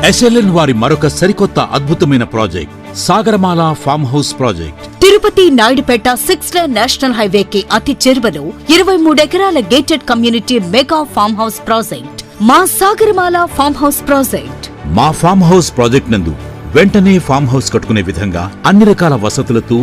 SLN వారి మరొక సరికొత్త అద్భుతమైన project Sagaramala farm house project. Tirupati Naidupeta 6-లేన్ నేషనల్ హైవేకి అతి చేరువలో 23 ఎకరాల gated community mega farm house project మా సాగరమాల ఫామ్ హౌస్ ప్రాజెక్ట్. మా ఫామ్ హౌస్ ప్రాజెక్ట్ నందు వెంటనే ఫామ్ హౌస్ కట్టుకునే విధంగా అన్ని రకాల వసతులతో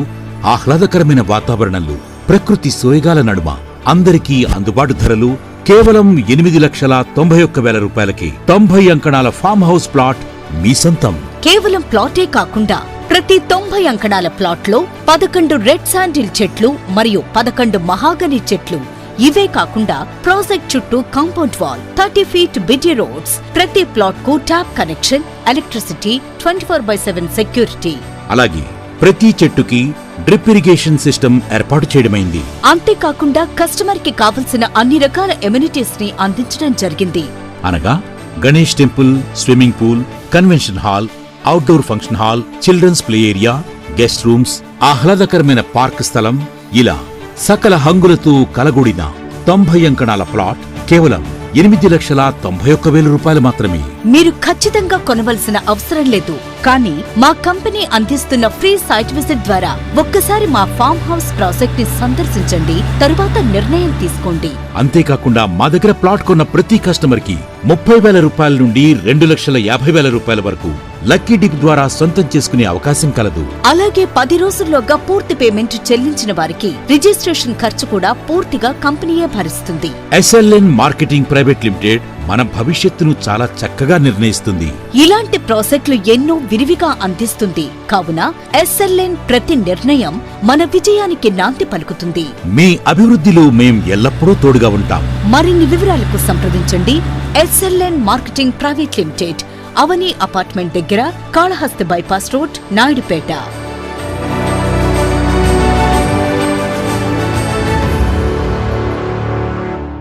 ఆహ్లాదకరమైన వాతావరణంలో ప్రకృతి సోయగాల నడుమ అందరికీ అందుబాటు ధరలు కేవలం 8,91,000 రూపాయలకి 90 అంకణాల ఫామ్ హౌస్ ప్లాట్ మీ సొంతం. కేవలం ప్లాటే కాకుండా ప్రతి 90 అంకణాల ప్లాట్ లో 11 రెడ్ శాండిల్ చెట్లు మరియు 11 మహాగని చెట్లు. ఇవే కాకుండా ప్రాజెక్ట్ చుట్టూ కాంపౌండ్ వాల్, 30 ఫీట్ బిటీ రోడ్స్, ప్రతి ప్లాట్ కు ట్యాప్ కనెక్షన్, ఎలక్ట్రిసిటీ, 24/7 సెక్యూరిటీ. అలాగే ప్రతి చెట్టుకి డ్రిప్ ఇరిగేషన్ సిస్టమ్ ఏర్పాటు చేయడమైంది. అంతేకాకుండా కస్టమర్ కి కావలసిన అన్ని రకాల ఎమ్యూనిటీస్ ని అందించడం జరిగింది. అనగా Ganesh temple, swimming pool, convention hall, outdoor function hall, children's play area, guest rooms, ఆహ్లాదకరమైన పార్క్ స్థలం, ఇలా సకల హంగులతో కలగూడిన 90 అంకణాల ప్లాట్ కేవలం 8,91,000 రూపాయలు మాత్రమే. మీరు ఖచ్చితంగా కొనవలసిన అవసరం లేదు. కానీ మా కంపెనీ అందిస్తున్న ఫ్రీ సైట్ విజిట్ ద్వారా ఒక్కసారి మా ఫామ్ హౌస్ ప్రాజెక్ట్ ని సందర్శించండి, తరువాత నిర్ణయం తీసుకోండి. అంతేకాకుండా మా దగ్గర ప్లాట్ కొన్న ప్రతి కస్టమర్ కి 30,000 రూపాయల నుండి 2,50,000 రూపాయల వరకు లక్కీ డిప్ ద్వారా సొంతం చేసుకునే అవకాశం కలదు. అలాగే 10 రోజుల్లోగా పూర్తి పేమెంట్ చెల్లించిన వారికి రిజిస్ట్రేషన్ ఖర్చు కూడా పూర్తిగా కంపెనీయే భరిస్తుంది. SLN మార్కెటింగ్ ప్రైవేట్ లిమిటెడ్ మన భవిష్యత్తును చాలా చక్కగా నిర్ణయిస్తుంది. ఇలాంటి ప్రాజెక్టులు ఎన్నో విరివిగా అందిస్తుంది. కావున SLN ప్రతి నిర్ణయం మన విజయానికి నాంది పలుకుతుంది. మీ అభివృద్ధిలో మేం ఎల్లప్పుడూ తోడుగా ఉంటాం. మరిన్ని వివరాలకు సంప్రదించండి. SLN మార్కెటింగ్ ప్రైవేట్ లిమిటెడ్, అవని అపార్ట్మెంట్ దగ్గర, కాళహస్తి బైపాస్ రోడ్, నాయుడుపేట.